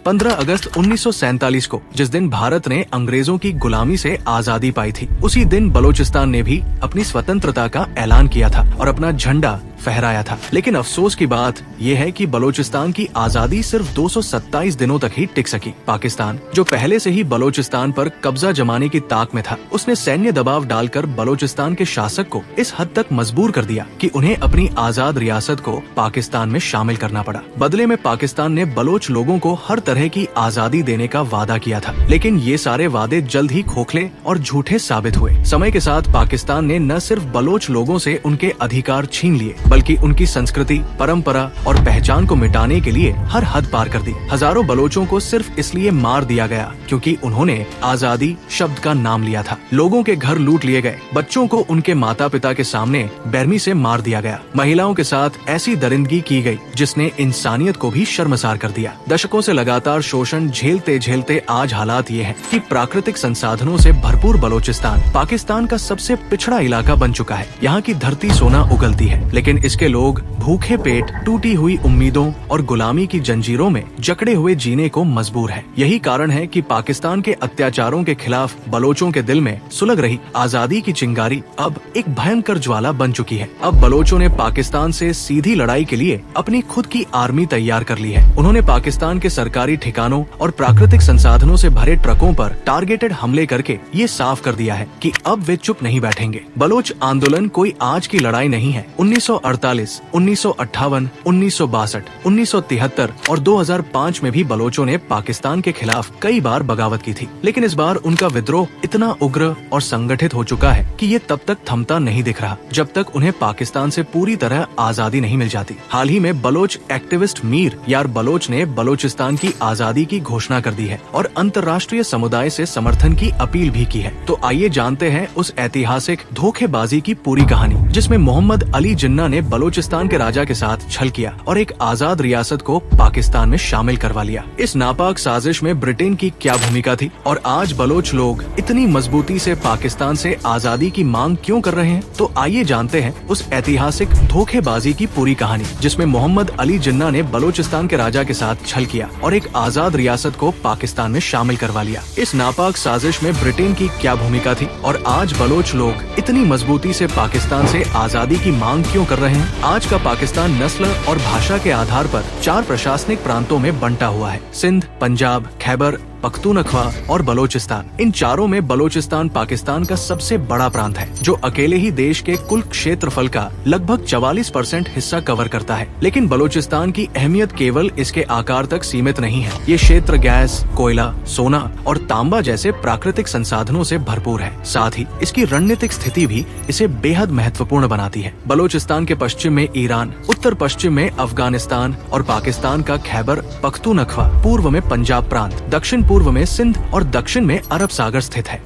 15 अगस्त 1947 को, जिस दिन भारत ने अंग्रेजों की गुलामी से आजादी पाई थी, उसी दिन बलोचिस्तान ने भी अपनी स्वतंत्रता का ऐलान किया था और अपना झंडा फहराया था। लेकिन अफसोस की बात यह है कि बलोचिस्तान की आजादी सिर्फ 227 दिनों तक ही टिक सकी। पाकिस्तान, जो पहले से ही बलोचिस्तान पर कब्जा जमाने की ताक में था, उसने सैन्य दबाव डालकर बलोचिस्तान के शासक को इस हद तक मजबूर कर दिया कि उन्हें अपनी आजाद रियासत को पाकिस्तान में शामिल करना पड़ा। बदले में पाकिस्तान ने बलोच लोगों को हर तरह की आजादी देने का वादा किया था, लेकिन ये सारे वादे जल्द ही खोखले और झूठे साबित हुए। समय के साथ पाकिस्तान ने न सिर्फ बलोच लोगों से उनके अधिकार छीन लिए, बल्कि उनकी संस्कृति, परंपरा और पहचान को मिटाने के लिए हर हद पार कर दी। हजारों बलोचों को सिर्फ इसलिए मार दिया गया क्योंकि उन्होंने आजादी शब्द का नाम लिया था। लोगों के घर लूट लिए गए, बच्चों को उनके माता पिता के सामने बेरहमी से मार दिया गया, महिलाओं के साथ ऐसी दरिंदगी की गई जिसने इंसानियत को भी शर्मसार कर दिया। दशकों से लगातार शोषण झेलते झेलते आज हालात ये हैं कि प्राकृतिक संसाधनों से भरपूर बलोचिस्तान पाकिस्तान का सबसे पिछड़ा इलाका बन चुका है। यहाँ की धरती सोना उगलती है, लेकिन इसके लोग भूखे पेट, टूटी हुई उम्मीदों और गुलामी की जंजीरों में जकड़े हुए जीने को मजबूर है। यही कारण है कि पाकिस्तान के अत्याचारों के खिलाफ बलोचों के दिल में सुलग रही आजादी की चिंगारी अब एक भयंकर ज्वाला बन चुकी है। अब बलोचों ने पाकिस्तान से सीधी लड़ाई के लिए अपनी खुद की आर्मी तैयार कर ली है। उन्होंने पाकिस्तान के सरकारी ठिकानों और प्राकृतिक संसाधनों से भरे ट्रकों पर टारगेटेड हमले करके ये साफ कर दिया है कि अब वे चुप नहीं बैठेंगे। बलोच आंदोलन कोई आज की लड़ाई नहीं है। 1948, 1958, 1962, 1973 और 2005 में भी बलोचों ने पाकिस्तान के खिलाफ कई बार बगावत की थी, लेकिन इस बार उनका विद्रोह इतना उग्र और संगठित हो चुका है कि ये तब तक थमता नहीं दिख रहा जब तक उन्हें पाकिस्तान से पूरी तरह आजादी नहीं मिल जाती। हाल ही में बलोच एक्टिविस्ट मीर यार बलोच ने बलोचिस्तान की आजादी की घोषणा कर दी है और अंतर्राष्ट्रीय समुदाय से समर्थन की अपील भी की है। तो आइए जानते हैं उस ऐतिहासिक धोखेबाजी की पूरी कहानी, जिसमें मोहम्मद अली जिन्ना ने बलोचिस्तान के राजा के साथ छल किया और एक आजाद रियासत को पाकिस्तान में शामिल करवा लिया। इस नापाक साजिश में ब्रिटेन की क्या भूमिका थी और आज बलोच लोग इतनी मजबूती से पाकिस्तान से आजादी की मांग क्यों कर रहे हैं? तो आइए जानते हैं उस ऐतिहासिक धोखेबाजी की पूरी कहानी, जिसमें मोहम्मद अली जिन्ना ने बलोचिस्तान के राजा के साथ छल किया और एक आजाद रियासत को पाकिस्तान में शामिल करवा लिया। इस नापाक साजिश में ब्रिटेन की क्या भूमिका थी और आज बलोच लोग इतनी मजबूती से पाकिस्तान से आजादी की मांग क्यों कर रहे हैं? आज का पाकिस्तान नस्ल और भाषा के आधार पर 4 प्रशासनिक प्रांतों में बंटा हुआ है: सिंध, पंजाब, खैबर पख्तूनख्वा और बलोचिस्तान। इन चारों में बलोचिस्तान पाकिस्तान का सबसे बड़ा प्रांत है, जो अकेले ही देश के कुल क्षेत्रफल का लगभग 44% हिस्सा कवर करता है। लेकिन बलोचिस्तान की अहमियत केवल इसके आकार तक सीमित नहीं है। ये क्षेत्र गैस, कोयला, सोना और तांबा जैसे प्राकृतिक संसाधनों से भरपूर है। साथ ही इसकी रणनीतिक स्थिति भी इसे बेहद महत्वपूर्ण बनाती है। बलोचिस्तान के पश्चिम में ईरान, उत्तर पश्चिम में अफगानिस्तान और पाकिस्तान का खैबर पख्तूनख्वा, पूर्व में पंजाब प्रांत, दक्षिण पूर्व में सिंध और दक्षिण में अरब सागर स्थित है।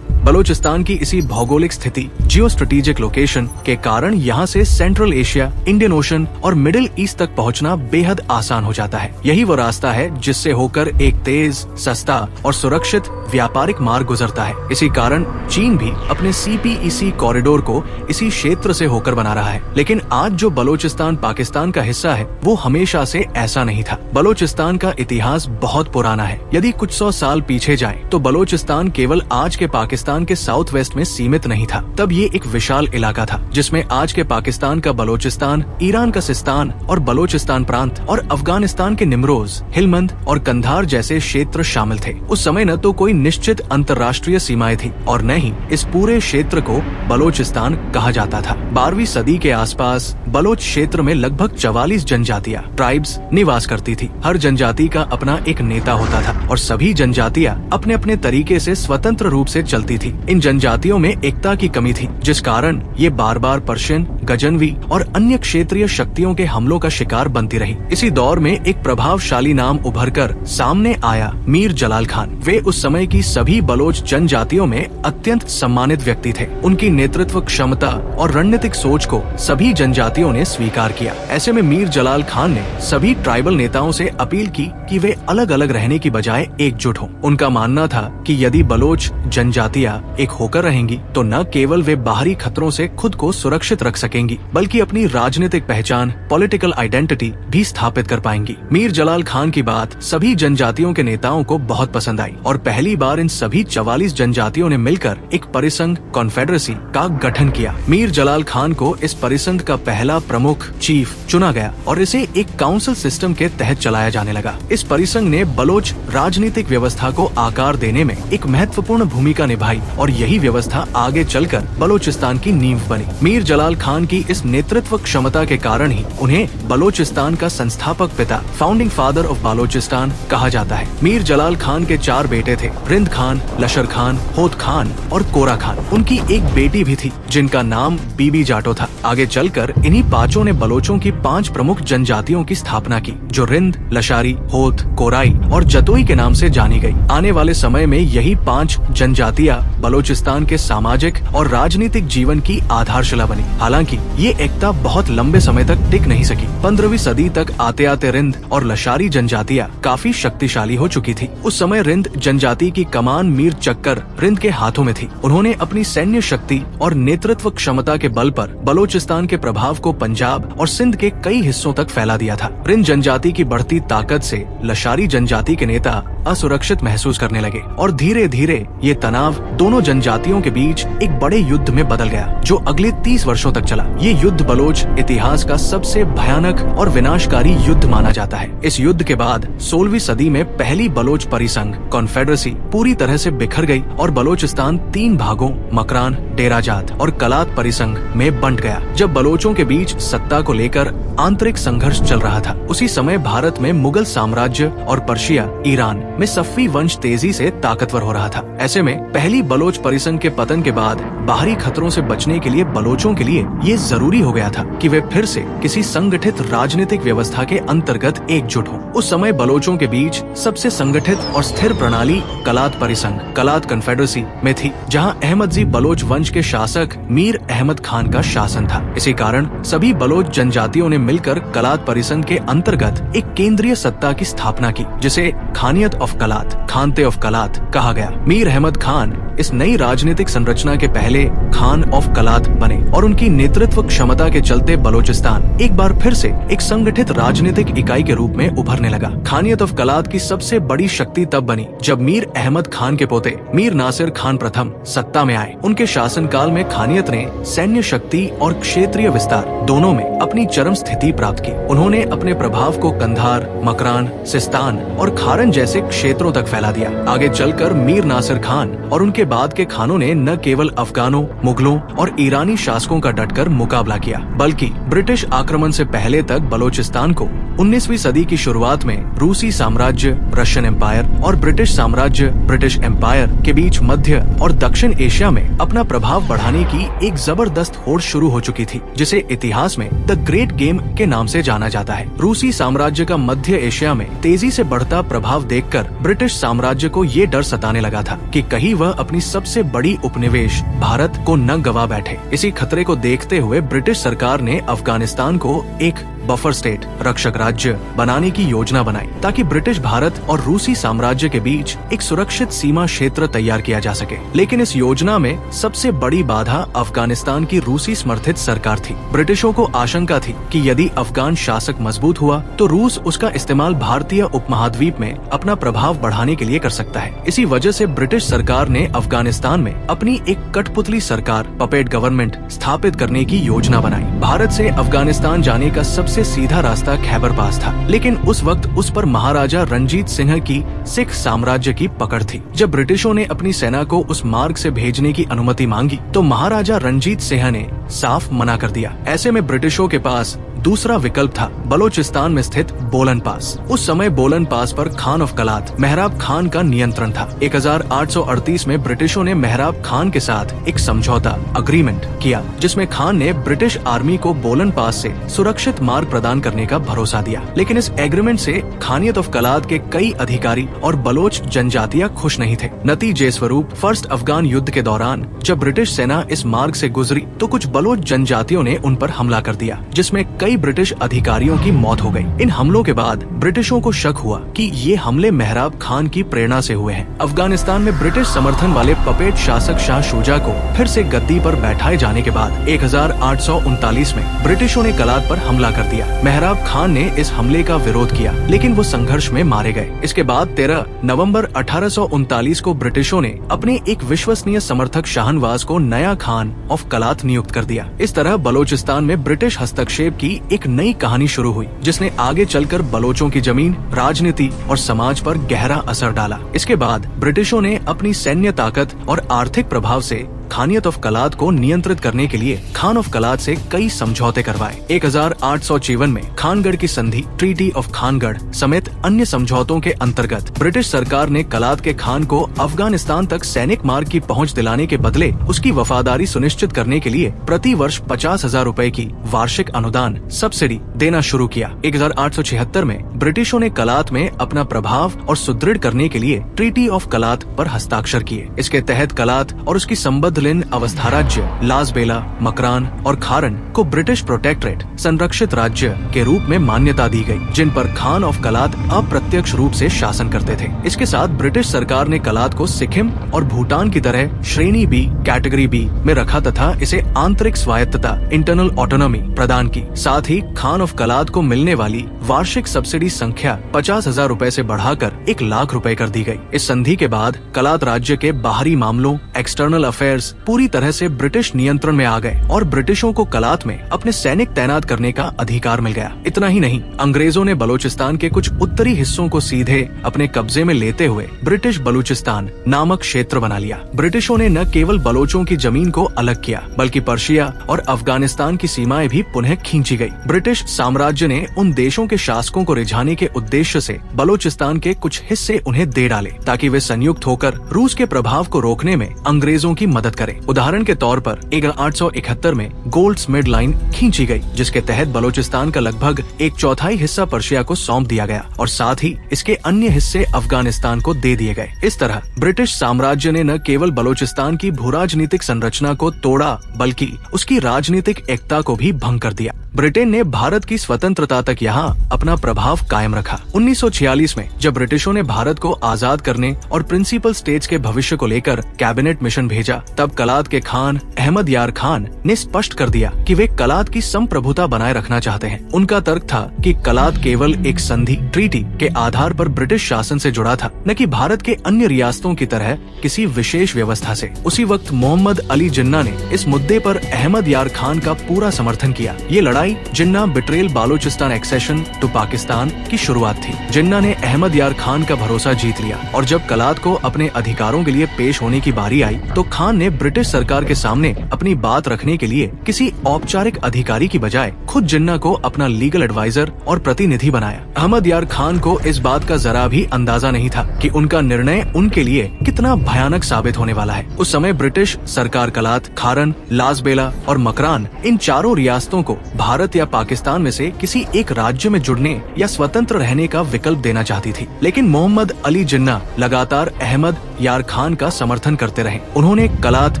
बलोचिस्तान की इसी भौगोलिक स्थिति, जियो स्ट्रेटेजिक लोकेशन के कारण यहाँ से सेंट्रल एशिया, इंडियन ओशन और मिडिल ईस्ट तक पहुँचना बेहद आसान हो जाता है। यही वो रास्ता है जिससे होकर एक तेज, सस्ता और सुरक्षित व्यापारिक मार्ग गुजरता है। इसी कारण चीन भी अपने CPEC कॉरिडोर को इसी क्षेत्र से होकर बना रहा है। लेकिन आज जो बलोचिस्तान पाकिस्तान का हिस्सा है, वो हमेशा से ऐसा नहीं था। बलोचिस्तान का इतिहास बहुत पुराना है। यदि कुछ 100 साल पीछे जाएं, तो बलोचिस्तान केवल आज के पाकिस्तान के साउथ वेस्ट में सीमित नहीं था। तब ये एक विशाल इलाका था, जिसमें आज के पाकिस्तान का बलोचिस्तान, ईरान का सिस्तान और बलोचिस्तान प्रांत और अफगानिस्तान के निमरोज, हिलमंद और कंधार जैसे क्षेत्र शामिल थे। उस समय न तो कोई निश्चित अंतर्राष्ट्रीय सीमाएं थी और न ही इस पूरे क्षेत्र को बलोचिस्तान कहा जाता था। 12वीं सदी के आसपास बलोच क्षेत्र में लगभग 44 जनजातियां, ट्राइब्स निवास करती थी। हर जनजाति का अपना एक नेता होता था और सभी जनजातियां अपने अपने तरीके से स्वतंत्र रूप से चलती थी। इन जनजातियों में एकता की कमी थी, जिस कारण ये बार बार पर्शियन, गजनवी और अन्य क्षेत्रीय शक्तियों के हमलों का शिकार बनती रही। इसी दौर में एक प्रभावशाली नाम उभरकर सामने आया, मीर जलाल खान। वे उस समय की सभी बलोच जनजातियों में अत्यंत सम्मानित व्यक्ति थे। उनकी नेतृत्व क्षमता और रणनीतिक सोच को सभी जनजातियों ने स्वीकार किया। ऐसे में मीर जलाल खान ने सभी ट्राइबल नेताओं से अपील की कि वे अलग अलग रहने की बजाय एकजुट हों। उनका मानना था कि यदि बलोच जनजातियां जनजातियां एक होकर रहेंगी तो न केवल वे बाहरी खतरों से खुद को सुरक्षित रख सकेंगी बल्कि अपनी राजनीतिक पहचान, पॉलिटिकल आइडेंटिटी भी स्थापित कर पाएंगी। मीर जलाल खान की बात सभी जनजातियों के नेताओं को बहुत पसंद आई और पहली बार इन सभी 44 जनजातियों ने मिलकर एक परिसंघ कॉन्फेडरेसी का गठन किया। मीर जलाल खान को इस परिसंघ का पहला प्रमुख चीफ चुना गया और इसे एक काउंसिल सिस्टम के तहत चलाया जाने लगा। इस परिसंघ ने बलोच राजनीतिक व्यवस्था को आकार देने में एक महत्वपूर्ण भूमिका निभाई और यही व्यवस्था आगे चलकर बलोचिस्तान की नींव बनी। मीर जलाल खान की इस नेतृत्व क्षमता के कारण ही उन्हें बलोचिस्तान का संस्थापक पिता, फाउंडिंग फादर ऑफ बलोचिस्तान कहा जाता है। मीर जलाल खान के 4 बेटे थे, रिंद खान, लशर खान, होत खान और कोरा खान। उनकी एक बेटी भी थी जिनका नाम बीबी जाटो था। आगे चलकर इन्हीं पांचों ने बलोचों की 5 प्रमुख जनजातियों की स्थापना की जो रिंद, लशारी, होत, कोराई और जतोई के नाम से जानी गई। आने वाले समय में यही 5 जनजातियां बलोचिस्तान के सामाजिक और राजनीतिक जीवन की आधारशिला बनी। हालांकि ये एकता बहुत लंबे समय तक टिक नहीं सकी। 15वीं सदी तक आते आते रिंद और लशारी जनजातियां काफी शक्तिशाली हो चुकी थी। उस समय रिंद जनजाति की कमान मीर चक्कर रिंद के हाथों में थी। उन्होंने अपनी सैन्य शक्ति और नेतृत्व क्षमता के बल पर बलोचिस्तान के प्रभाव को पंजाब और सिंध के कई हिस्सों तक फैला दिया था। रिंद जनजाति की बढ़ती ताकत से लशारी जनजाति के नेता असुरक्षित महसूस करने लगे और धीरे धीरे ये तनाव दोनों जनजातियों के बीच एक बड़े युद्ध में बदल गया जो अगले 30 वर्षों तक चला। ये युद्ध बलोच इतिहास का सबसे भयानक और विनाशकारी युद्ध माना जाता है। इस युद्ध के बाद 16वीं सदी में पहली बलोच परिसंघ कॉन्फेडरेसी पूरी तरह से बिखर गई और बलोचिस्तान 3 भागों मकरान, डेराजात और कलात परिसंघ में बंट गया। जब बलोचों के बीच सत्ता को लेकर आंतरिक संघर्ष चल रहा था, उसी समय भारत में मुगल साम्राज्य और पर्शिया, ईरान में सफ़वी वंश तेजी से ताकतवर हो रहा था। ऐसे में पहली बलोच परिसंघ के पतन के बाद बाहरी खतरों से बचने के लिए बलोचों के लिए ये जरूरी हो गया था कि वे फिर से किसी संगठित राजनीतिक व्यवस्था के अंतर्गत एकजुट हों। उस समय बलोचों के बीच सबसे संगठित और स्थिर प्रणाली कलात परिसंघ, कलात कॉन्फेडरेसी में थी, जहां अहमदजी बलोच वंश के शासक मीर अहमद खान का शासन था। इसी कारण सभी बलोच जनजातियों ने मिलकर कलात परिसंघ के अंतर्गत एक केंद्रीय सत्ता की स्थापना की जिसे खानियत ऑफ कलात, खानते ऑफ कलात कहा गया। मीर अहमद खान इस नई राजनीतिक संरचना के पहले खान ऑफ कलात बने और उनकी नेतृत्व क्षमता के चलते बलोचिस्तान एक बार फिर से एक संगठित राजनीतिक इकाई के रूप में उभरने लगा। खानियत ऑफ कलात की सबसे बड़ी शक्ति तब बनी जब मीर अहमद खान के पोते मीर नासिर खान प्रथम सत्ता में आए। उनके शासनकाल में खानियत ने सैन्य शक्ति और क्षेत्रीय विस्तार दोनों में अपनी चरम स्थिति प्राप्त की। उन्होंने अपने प्रभाव को कंधार, मकरान, सिस्तान और खारन जैसे क्षेत्रों तक फैला दिया। आगे चलकर मीर नासिर खान और उनके बाद के खानों ने न केवल अफगानों, मुगलों और ईरानी शासकों का डटकर मुकाबला किया, बल्कि ब्रिटिश आक्रमण से पहले तक बलोचिस्तान को 19वीं सदी की शुरुआत में रूसी साम्राज्य, रशियन एम्पायर और ब्रिटिश साम्राज्य, ब्रिटिश एम्पायर के बीच मध्य और दक्षिण एशिया में अपना प्रभाव बढ़ाने की एक जबरदस्त होड़ शुरू हो चुकी थी, जिसे इतिहास में द ग्रेट गेम के नाम से जाना जाता है। रूसी साम्राज्य का मध्य एशिया में तेजी से बढ़ता प्रभाव देखकर ब्रिटिश साम्राज्य को ये डर सताने लगा था कि कहीं वह अपनी सबसे बड़ी उपनिवेश भारत को न गवा बैठे। इसी खतरे को देखते हुए ब्रिटिश सरकार ने अफगानिस्तान को एक बफर स्टेट, रक्षक राज्य बनाने की योजना बनाई ताकि ब्रिटिश भारत और रूसी साम्राज्य के बीच एक सुरक्षित सीमा क्षेत्र तैयार किया जा सके। लेकिन इस योजना में सबसे बड़ी बाधा अफगानिस्तान की रूसी समर्थित सरकार थी। ब्रिटिशों को आशंका थी कि यदि अफगान शासक मजबूत हुआ तो रूस उसका इस्तेमाल भारतीय उपमहाद्वीप में अपना प्रभाव बढ़ाने के लिए कर सकता है। इसी वजह से ब्रिटिश सरकार ने अफगानिस्तान में अपनी एक कठपुतली सरकार, पपेट गवर्नमेंट स्थापित करने की योजना बनाई। भारत से अफगानिस्तान जाने का सबसे सीधा रास्ता खैबर पास था, लेकिन उस वक्त उस पर महाराजा रणजीत सिंह की सिख साम्राज्य की पकड़ थी। जब ब्रिटिशों ने अपनी सेना को उस मार्ग से भेजने की अनुमति मांगी तो महाराजा रणजीत सिंह ने साफ मना कर दिया। ऐसे में ब्रिटिशों के पास दूसरा विकल्प था बलोचिस्तान में स्थित बोलन पास। उस समय बोलन पास पर खान ऑफ कलात, मेहराब खान का नियंत्रण था। 1838 में ब्रिटिशों ने मेहराब खान के साथ एक समझौता अग्रीमेंट किया, जिसमें खान ने ब्रिटिश आर्मी को बोलन पास से सुरक्षित मार्ग प्रदान करने का भरोसा दिया। लेकिन इस एग्रीमेंट से खानियत ऑफ कलात के कई अधिकारी और बलोच जनजातियां खुश नहीं थे। नतीजे स्वरूप फर्स्ट अफगान युद्ध के दौरान जब ब्रिटिश सेना इस मार्ग से गुजरी तो कुछ बलोच जनजातियों ने उन पर हमला कर दिया, जिसमें कई कई ब्रिटिश अधिकारियों की मौत हो गई। इन हमलों के बाद ब्रिटिशों को शक हुआ कि ये हमले मेहराब खान की प्रेरणा से हुए हैं। अफगानिस्तान में ब्रिटिश समर्थन वाले पपेट शासक शाह शुजा को फिर से गद्दी पर बैठाए जाने के बाद 1839 में ब्रिटिशों ने कलात पर हमला कर दिया। मेहराब खान ने इस हमले का विरोध किया, लेकिन वो संघर्ष में मारे गए। इसके बाद 13 नवंबर 1839 को ब्रिटिशों ने अपने एक विश्वसनीय समर्थक शाहनवाज को नया खान ऑफ कलात नियुक्त कर दिया। इस तरह बलोचिस्तान में ब्रिटिश हस्तक्षेप की एक नई कहानी शुरू हुई, जिसने आगे चलकर बलोचों की जमीन, राजनीति और समाज पर गहरा असर डाला। इसके बाद ब्रिटिशों ने अपनी सैन्य ताकत और आर्थिक प्रभाव से खानियत ऑफ कलात को नियंत्रित करने के लिए खान ऑफ कलात से कई समझौते करवाए। 1854 में खानगढ़ की संधि, ट्रीटी ऑफ खानगढ़ समेत अन्य समझौतों के अंतर्गत ब्रिटिश सरकार ने कलात के खान को अफगानिस्तान तक सैनिक मार्ग की पहुंच दिलाने के बदले उसकी वफादारी सुनिश्चित करने के लिए प्रति वर्ष 50,000 रुपए की वार्षिक अनुदान सब्सिडी देना शुरू किया। 1876 में ब्रिटिशों ने कलात में अपना प्रभाव और सुदृढ़ करने के लिए ट्रीटी ऑफ कलात पर हस्ताक्षर किए। इसके तहत कलात और उसकी संबद्ध अवस्था राज्य लासबेला, मकरान और खारन को ब्रिटिश प्रोटेक्टरेट संरक्षित राज्य के रूप में मान्यता दी गई, जिन पर खान ऑफ कलात अप्रत्यक्ष रूप से शासन करते थे। इसके साथ ब्रिटिश सरकार ने कलात को सिक्किम और भूटान की तरह श्रेणी बी, कैटेगरी बी में रखा तथा इसे आंतरिक स्वायत्तता, इंटरनल ऑटोनॉमी प्रदान की। साथ ही खान ऑफ कलात को मिलने वाली वार्षिक सब्सिडी संख्या 50,000 रुपए से बढ़ाकर 1,00,000 रुपए कर दी गई। इस संधि के बाद कलात राज्य के बाहरी मामलों, एक्सटर्नल अफेयर्स पूरी तरह से ब्रिटिश नियंत्रण में आ गए और ब्रिटिशों को कलात में अपने सैनिक तैनात करने का अधिकार मिल गया। इतना ही नहीं, अंग्रेजों ने बलूचिस्तान के कुछ उत्तरी हिस्सों को सीधे अपने कब्जे में लेते हुए ब्रिटिश बलूचिस्तान नामक क्षेत्र बना लिया। ब्रिटिशों ने न केवल बलोचों की जमीन को अलग किया, बल्कि पर्शिया और अफगानिस्तान की सीमाएं भी पुनः खींची गई। ब्रिटिश साम्राज्य ने उन देशों के शासकों को रिझाने के उद्देश्य से बलूचिस्तान के कुछ हिस्से उन्हें दे डाले, ताकि वे संयुक्त होकर रूस के प्रभाव को रोकने में अंग्रेजों की मदद करें। उदाहरण के तौर पर 1871 में गोल्ड्समिड लाइन खींची गई, जिसके तहत बलूचिस्तान का लगभग 1/4 हिस्सा पर्शिया को सौंप दिया गया और साथ ही इसके अन्य हिस्से अफगानिस्तान को दे दिए गए। इस तरह ब्रिटिश साम्राज्य ने न केवल बलूचिस्तान की भूराजनीतिक संरचना को तोड़ा, बल्कि उसकी राजनीतिक एकता को भी भंग कर दिया। ब्रिटेन ने भारत की स्वतंत्रता तक यहाँ अपना प्रभाव कायम रखा। 1946 में जब ब्रिटिशों ने भारत को आजाद करने और प्रिंसिपल स्टेट्स के भविष्य को लेकर कैबिनेट मिशन भेजा, तब कलात के खान अहमद यार खान ने स्पष्ट कर दिया कि वे कलात की संप्रभुता बनाए रखना चाहते हैं। उनका तर्क था कि कलात केवल एक संधि, ट्रीटी के आधार पर ब्रिटिश शासन से जुड़ा था, न कि भारत के अन्य रियासतों की तरह किसी विशेष व्यवस्था से। उसी वक्त मोहम्मद अली जिन्ना ने इस मुद्दे पर अहमद यार खान का पूरा समर्थन किया। ये लड़ाई जिन्ना betrayal Balochistan accession to Pakistan की शुरुआत थी। जिन्ना ने अहमद यार खान का भरोसा जीत लिया और जब कलात को अपने अधिकारों के लिए पेश होने की बारी आई, तो खान ने ब्रिटिश सरकार के सामने अपनी बात रखने के लिए किसी औपचारिक अधिकारी की बजाय खुद जिन्ना को अपना लीगल एडवाइजर और प्रतिनिधि बनाया। अहमद यार खान को इस बात का जरा भी अंदाजा नहीं था कि उनका निर्णय उनके लिए कितना भयानक साबित होने वाला है। उस समय ब्रिटिश सरकार कलात, खारन, लासबेला और मकरान, इन चारों रियासतों को भारत या पाकिस्तान में से किसी एक राज्य में जुड़ने या स्वतंत्र रहने का विकल्प देना चाहती थी। लेकिन मोहम्मद अली जिन्ना लगातार अहमद यार खान का समर्थन करते रहे। उन्होंने कलात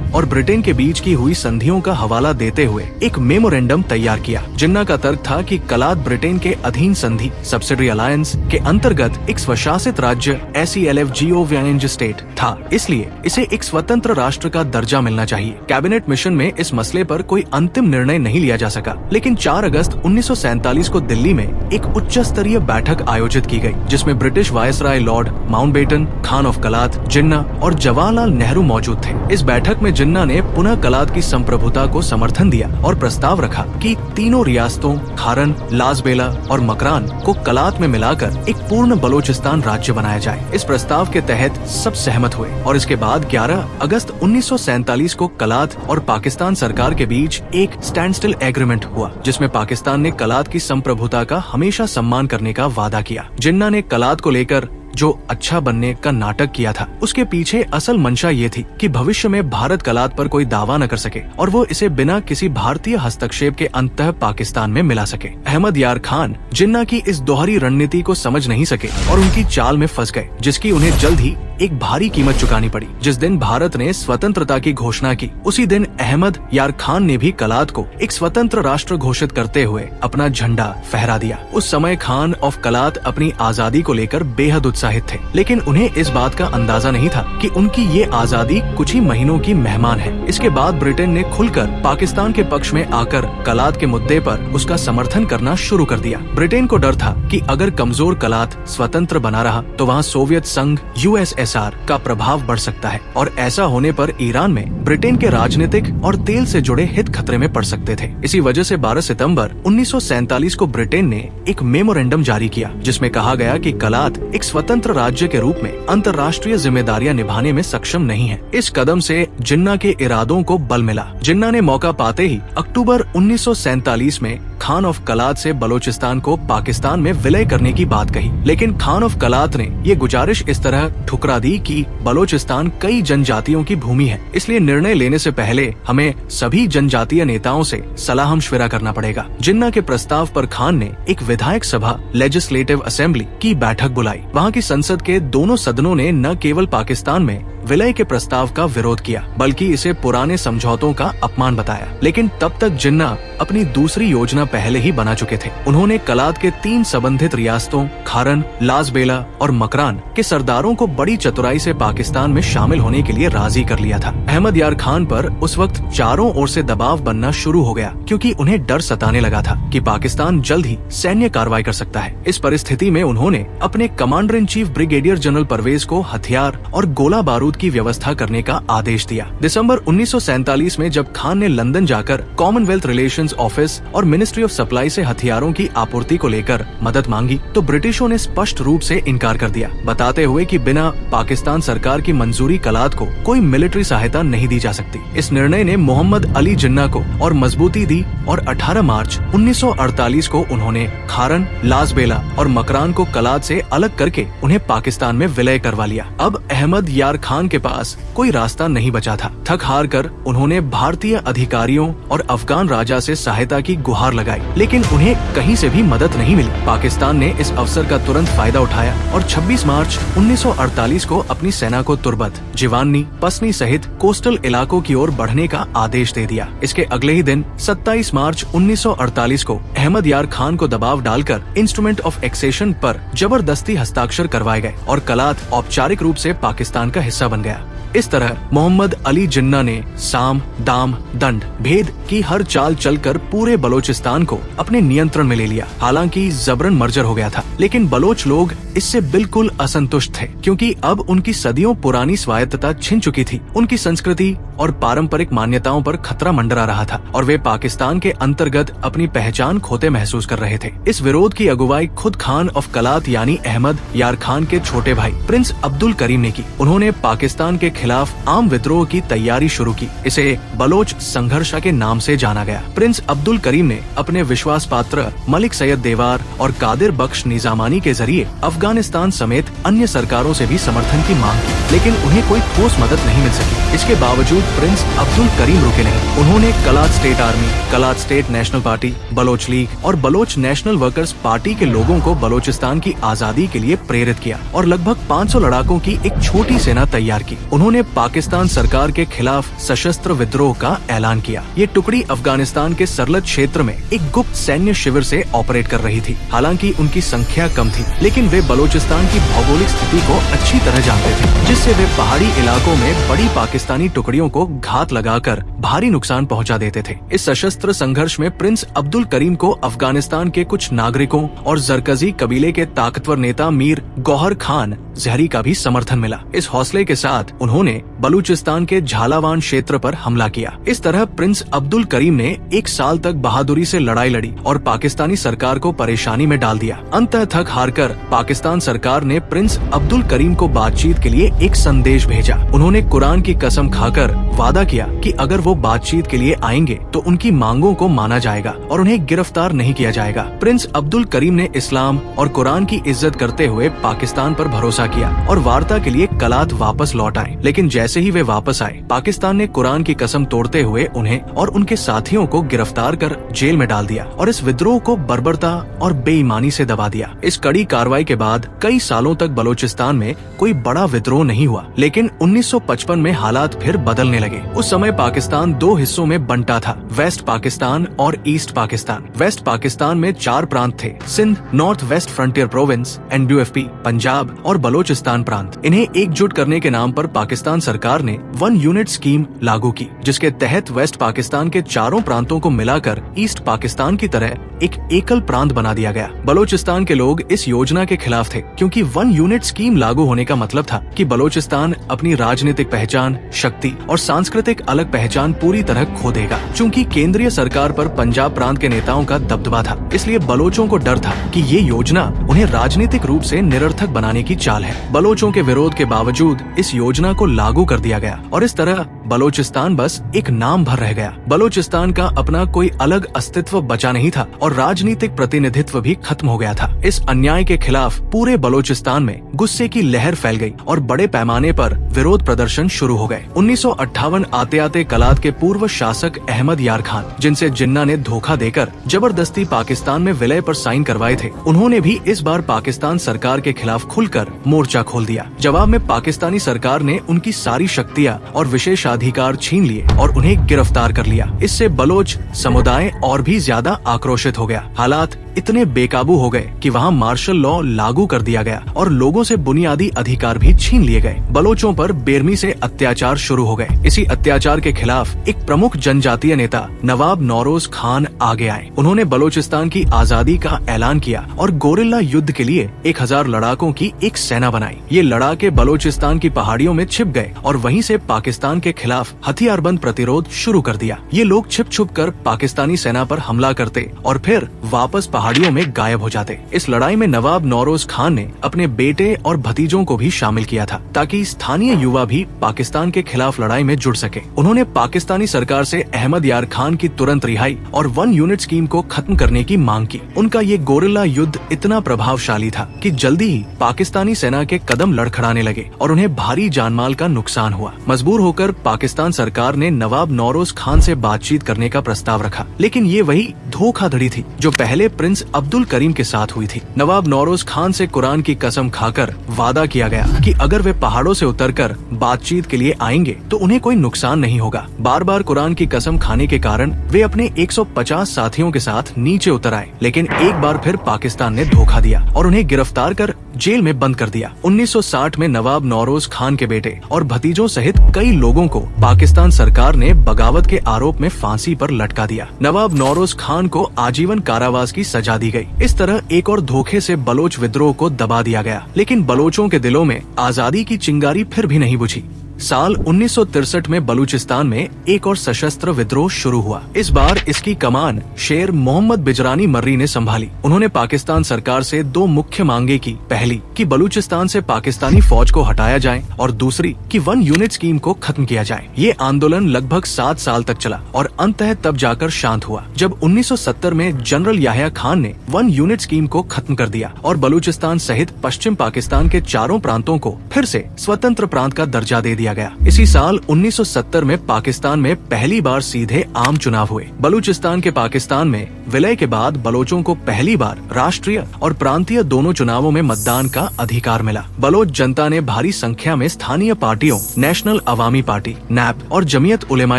और ब्रिटेन के बीच की हुई संधियों का हवाला देते हुए एक मेमोरेंडम तैयार किया। जिन्ना का तर्क था कि कलात ब्रिटेन के अधीन संधि, सब्सिडरी अलायंस के अंतर्गत एक स्वशासित राज्य SELF स्टेट था, इसलिए इसे एक स्वतंत्र राष्ट्र का दर्जा मिलना चाहिए। कैबिनेट मिशन में इस मसले पर कोई अंतिम निर्णय नहीं लिया जा सका, लेकिन 4 अगस्त 1947 को दिल्ली में एक उच्च स्तरीय बैठक आयोजित की गई, जिसमें British viceroy lord Mountbatten, Khan of Kalat, Jinnah और जवाहरलाल नेहरू मौजूद थे। इस बैठक में जिन्ना ने पुनः कलात की संप्रभुता को समर्थन दिया और प्रस्ताव रखा कि तीनों रियासतों खारन, लासबेला और मकरान को कलात में मिलाकर एक पूर्ण बलोचिस्तान राज्य बनाया जाए। इस प्रस्ताव के तहत सब सहमत हुए और इसके बाद 11 अगस्त 1947 को कलात और पाकिस्तान सरकार के बीच एक स्टैंड स्टिल एग्रीमेंट हुआ, जिसमें पाकिस्तान ने कलात की संप्रभुता का हमेशा सम्मान करने का वादा किया। जिन्ना ने कलात को लेकर जो अच्छा बनने का नाटक किया था, उसके पीछे असल मंशा ये थी कि भविष्य में भारत कलात पर कोई दावा न कर सके और वो इसे बिना किसी भारतीय हस्तक्षेप के अंततः पाकिस्तान में मिला सके। अहमद यार खान जिन्ना की इस दोहरी रणनीति को समझ नहीं सके और उनकी चाल में फंस गए, जिसकी उन्हें जल्द ही एक भारी कीमत चुकानी पड़ी। जिस दिन भारत ने स्वतंत्रता की घोषणा की, उसी दिन अहमद यार खान ने भी कलात को एक स्वतंत्र राष्ट्र घोषित करते हुए अपना झंडा फहरा दिया। उस समय खान ऑफ कलात अपनी आजादी को लेकर बेहद उत्साहित थे, लेकिन उन्हें इस बात का अंदाजा नहीं था कि उनकी ये आजादी कुछ ही महीनों की मेहमान है। इसके बाद ब्रिटेन ने खुलकर पाकिस्तान के पक्ष में आकर कलात के मुद्दे पर उसका समर्थन करना शुरू कर दिया। ब्रिटेन को डर था कि अगर कमजोर कलात स्वतंत्र बना रहा तो वहाँ सोवियत संघ USSR का प्रभाव बढ़ सकता है, और ऐसा होने पर ईरान में ब्रिटेन के राजनीतिक और तेल से जुड़े हित खतरे में पड़ सकते थे। इसी वजह से 12 सितंबर 1947 को ब्रिटेन ने एक मेमोरेंडम जारी किया, जिसमें कहा गया कि कलात एक स्वतंत्र राज्य के रूप में अंतर्राष्ट्रीय जिम्मेदारियां निभाने में सक्षम नहीं है। इस कदम से जिन्ना के इरादों को बल मिला। जिन्ना ने मौका पाते ही अक्टूबर 1947 में खान ऑफ कलात से बलोचिस्तान को पाकिस्तान में विलय करने की बात कही, लेकिन खान ऑफ कलात ने ये गुजारिश इस तरह ठुकरा दी कि बलोचिस्तान कई जनजातियों की भूमि है, इसलिए निर्णय लेने से पहले हमें सभी जनजातीय नेताओं से सलाह मशविरा करना पड़ेगा। जिन्ना के प्रस्ताव पर खान ने एक विधायक सभा लेजिस्लेटिव असेंबली की बैठक बुलाई। वहाँ की संसद के दोनों सदनों ने न केवल पाकिस्तान में विलय के प्रस्ताव का विरोध किया, बल्कि इसे पुराने समझौतों का अपमान बताया। लेकिन तब तक जिन्ना अपनी दूसरी योजना पहले ही बना चुके थे। उन्होंने कलात के 3 संबंधित रियासतों खारन, लासबेला और मकरान के सरदारों को बड़ी चतुराई से पाकिस्तान में शामिल होने के लिए राजी कर लिया था। अहमद यार खान पर उस वक्त चारों ओर से दबाव बनना शुरू हो गया, क्योंकि उन्हें डर सताने लगा था कि पाकिस्तान जल्द ही सैन्य कार्रवाई कर सकता है। इस परिस्थिति में उन्होंने अपने commander in chief brigadier general Parvez को हथियार और गोला बारूद की व्यवस्था करने का आदेश दिया। दिसंबर 1947 में जब खान ने लंदन जाकर कॉमनवेल्थ रिलेशंस ऑफिस और मिनिस्ट्री ऑफ सप्लाई से हथियारों की आपूर्ति को लेकर मदद मांगी, तो ब्रिटिशों ने स्पष्ट रूप से इनकार कर दिया, बताते हुए कि बिना पाकिस्तान सरकार की मंजूरी कलात को कोई मिलिट्री सहायता नहीं दी जा सकती। इस निर्णय ने मोहम्मद अली जिन्ना को और मजबूती दी, और 18 मार्च 1948 को उन्होंने खारन, लासबेला और मकरान को कलात से अलग करके उन्हें पाकिस्तान में विलय करवा लिया। अब अहमद यार खान के पास कोई रास्ता नहीं बचा था। थक हार कर उन्होंने भारतीय अधिकारियों और अफगान राजा से सहायता की गुहार लगाई, लेकिन उन्हें कहीं से भी मदद नहीं मिली। पाकिस्तान ने इस अवसर का तुरंत फायदा उठाया और 26 मार्च 1948 को अपनी सेना को तुर्बत, जिवानी, पसनी सहित कोस्टल इलाकों की ओर बढ़ने का आदेश दे दिया। इसके अगले ही दिन 27 मार्च 1948 को अहमद यार खान को दबाव डालकर इंस्ट्रूमेंट ऑफ एक्सेशन पर जबरदस्ती हस्ताक्षर करवाए गए और कलात औपचारिक रूप से पाकिस्तान का हिस्सा बन गया। इस तरह मोहम्मद अली जिन्ना ने साम, दाम, दंड भेद की हर चाल चलकर पूरे बलोचिस्तान को अपने नियंत्रण में ले लिया। हालांकि जबरन मर्जर हो गया था, लेकिन बलोच लोग इससे बिल्कुल असंतुष्ट थे, क्योंकि अब उनकी सदियों पुरानी स्वायत्तता छिन चुकी थी। उनकी संस्कृति और पारंपरिक मान्यताओं पर खतरा मंडरा रहा था और वे पाकिस्तान के अंतर्गत अपनी पहचान खोते महसूस कर रहे थे। इस विरोध की अगुवाई खुद खान ऑफ कलात यानी अहमद यार खान के छोटे भाई प्रिंस अब्दुल करीम ने की। उन्होंने पाकिस्तान के खिलाफ आम विद्रोह की तैयारी शुरू की। इसे बलोच संघर्ष के नाम से जाना गया। प्रिंस अब्दुल करीम ने अपने विश्वास पात्र मलिक सैयद देवार और कादिर बख्श निजामानी के जरिए अफगानिस्तान समेत अन्य सरकारों से भी समर्थन की मांग की, लेकिन उन्हें कोई ठोस मदद नहीं मिल सकी। इसके बावजूद प्रिंस अब्दुल करीम रुके नहीं। उन्होंने Kalat state army, Kalat state national party, Baloch league और बलोच नेशनल वर्कर्स पार्टी के लोगों को बलोचिस्तान की आजादी के लिए प्रेरित किया और लगभग 500 लड़ाकों की एक छोटी सेना तैयार की। उन्होंने पाकिस्तान सरकार के खिलाफ सशस्त्र विद्रोह का ऐलान किया। ये टुकड़ी अफगानिस्तान के सरलत क्षेत्र में एक गुप्त सैन्य शिविर से ऑपरेट कर रही थी। हालांकि उनकी संख्या कम थी, लेकिन वे बलोचिस्तान की भौगोलिक स्थिति को अच्छी तरह जानते थे, जिससे वे पहाड़ी इलाकों में बड़ी पाकिस्तानी टुकड़ियों को घात लगाकर भारी नुकसान पहुंचा देते थे। इस सशस्त्र संघर्ष में प्रिंस अब्दुल करीम को अफगानिस्तान के कुछ नागरिकों और जरकजी कबीले के ताकतवर नेता मीर गौहर खान जहरी का भी समर्थन मिला। इस हौसले के साथ उन्होंने बलूचिस्तान के झालावान क्षेत्र पर हमला किया। इस तरह प्रिंस अब्दुल करीम ने 1 साल तक बहादुरी से लड़ाई लड़ी और पाकिस्तानी सरकार को परेशानी में डाल दिया। अंततः थक हारकर पाकिस्तान सरकार ने प्रिंस अब्दुल करीम को बातचीत के लिए एक संदेश भेजा। उन्होंने कुरान की कसम खाकर वादा किया कि अगर वो बातचीत के लिए आएंगे तो उनकी मांगों को माना जाएगा और उन्हें गिरफ्तार नहीं किया जाएगा। प्रिंस अब्दुल करीम ने इस्लाम और कुरान की इज्जत करते हुए पाकिस्तान पर भरोसा किया और वार्ता के लिए कलात वापस लौट आए। लेकिन जैसे ही वे वापस आए, पाकिस्तान ने कुरान की कसम तोड़ते हुए उन्हें और उनके साथियों को गिरफ्तार कर जेल में डाल दिया और इस विद्रोह को बर्बरता और बेईमानी से दबा दिया। इस कड़ी कार्रवाई के बाद कई सालों तक बलूचिस्तान में कोई बड़ा विद्रोह नहीं हुआ, लेकिन 1955 में हालात फिर बदलने लगे। उस समय पाकिस्तान दो हिस्सों में बंटा था, वेस्ट पाकिस्तान और ईस्ट पाकिस्तान। वेस्ट पाकिस्तान में 4 प्रांत थे, Sindh, north west frontier province, NWFP, Punjab और बलोचिस्तान प्रांत। इन्हें एकजुट करने के नाम पर पाकिस्तान सरकार ने 1 यूनिट स्कीम लागू की, जिसके तहत वेस्ट पाकिस्तान के चारों प्रांतों को मिलाकर ईस्ट पाकिस्तान की तरह एक एकल प्रांत बना दिया गया। बलोचिस्तान के लोग इस योजना के खिलाफ थे, क्योंकि 1 यूनिट स्कीम लागू होने का मतलब था कि बलोचिस्तान अपनी राजनीतिक पहचान, शक्ति और सांस्कृतिक अलग पहचान पूरी तरह खो देगा। चूँकि केंद्रीय सरकार पर पंजाब प्रांत के नेताओं का दबदबा था, इसलिए बलोचों को डर था कि ये योजना उन्हें राजनीतिक रूप से निरर्थक बनाने की चाल है। बलोचों के विरोध के बावजूद इस योजना को लागू कर दिया गया और इस तरह बलोचिस्तान बस एक नाम भर रह गया। बलोचिस्तान का अपना कोई अलग अस्तित्व बचा नहीं था और राजनीतिक प्रतिनिधित्व भी खत्म हो गया था। इस अन्याय के खिलाफ पूरे बलोचिस्तान में गुस्से की लहर फैल गई और बड़े पैमाने पर विरोध प्रदर्शन शुरू हो गए। 1958 आते आते कलात के पूर्व शासक अहमद यार खान, जिनसे जिन्ना ने धोखा देकर जबरदस्ती पाकिस्तान में विलय पर साइन करवाए थे, उन्होंने भी इस बार पाकिस्तान सरकार के खिलाफ खुलकर मोर्चा खोल दिया। जवाब में पाकिस्तानी सरकार ने उनकी सारी शक्तियाँ और विशेषाधिकार छीन लिए और उन्हें गिरफ्तार कर लिया। इससे बलोच समुदाय और भी ज्यादा आक्रोशित हो गया। हालात इतने बेकाबू हो गए कि वहाँ मार्शल लॉ लागू कर दिया गया और लोगों से बुनियादी अधिकार भी छीन लिए गए। बलोचों पर बेरमी से अत्याचार शुरू हो गए। इसी अत्याचार के खिलाफ एक प्रमुख जनजातीय नेता नवाब नौरोज खान आगे आए। उन्होंने बलोचिस्तान की आजादी का ऐलान किया और गोरिल्ला युद्ध के लिए 1000 लड़ाकों की एक सेना बनाई। ये लड़ाके बलोचिस्तान की पहाड़ियों में छिप गए और वहीं से पाकिस्तान के खिलाफ हथियारबंद प्रतिरोध शुरू कर दिया। ये लोग छिप छुप कर पाकिस्तानी सेना पर हमला करते और फिर वापस पहाड़ियों में गायब हो जाते। इस लड़ाई में नवाब नौरोज खान ने अपने बेटे और भतीजों को भी शामिल किया था, ताकि स्थानीय युवा भी पाकिस्तान के खिलाफ लड़ाई में जुड़ सके। उन्होंने पाकिस्तानी सरकार से अहमद यार खान की तुरंत रिहाई और 1 यूनिट स्कीम को खत्म करने की मांग की। उनका ये गोरिल्ला युद्ध इतना प्रभावशाली था कि जल्दी ही पाकिस्तानी सेना के कदम लड़खड़ाने लगे और उन्हें भारी जानमाल का नुकसान हुआ। मजबूर होकर पाकिस्तान सरकार ने नवाब नौरोज खान से बातचीत करने का प्रस्ताव रखा, लेकिन ये वही धोखाधड़ी थी जो पहले प्रिंस अब्दुल करीम के साथ हुई थी। नवाब नौरोज खान से कुरान की कसम खाकर वादा किया गया कि अगर वे पहाड़ों से उतरकर बातचीत के लिए आएंगे तो उन्हें कोई नुकसान नहीं होगा। बार बार कुरान की कसम खाने के कारण वे अपने 150 साथियों के साथ नीचे उतर आए, लेकिन एक बार फिर पाकिस्तान ने धोखा दिया और उन्हें गिरफ्तार कर जेल में बंद कर दिया। 1960 में नवाब नौरोज खान के बेटे और भतीजों सहित कई लोगों को पाकिस्तान सरकार ने बगावत के आरोप में फांसी पर लटका दिया। नवाब नौरोज खान को आजीवन कारावास की सजा दी गई। इस तरह एक और धोखे से बलोच विद्रोह को दबा दिया गया, लेकिन बलोचों के दिलों में आजादी की चिंगारी फिर भी नहीं बुझी। साल 1963 में बलूचिस्तान में एक और सशस्त्र विद्रोह शुरू हुआ। इस बार इसकी कमान शेर मोहम्मद बिजरानी मर्री ने संभाली। उन्होंने पाकिस्तान सरकार से 2 मुख्य मांगे की। पहली कि बलूचिस्तान से पाकिस्तानी फौज को हटाया जाए और दूसरी कि 1 यूनिट स्कीम को खत्म किया जाए। ये आंदोलन लगभग 7 साल तक चला और अंततः तब जाकर शांत हुआ जब 1970 में जनरल याह्या खान ने 1 यूनिट स्कीम को खत्म कर दिया और बलूचिस्तान सहित पश्चिम पाकिस्तान के चारों प्रांतों को फिर से स्वतंत्र प्रांत का दर्जा दे दिया गया। इसी साल 1970 में पाकिस्तान में पहली बार सीधे आम चुनाव हुए। बलूचिस्तान के पाकिस्तान में विलय के बाद बलोचों को पहली बार राष्ट्रीय और प्रांतीय दोनों चुनावों में मतदान का अधिकार मिला। बलोच जनता ने भारी संख्या में स्थानीय पार्टियों नेशनल अवामी पार्टी NAP और जमीयत उलेमा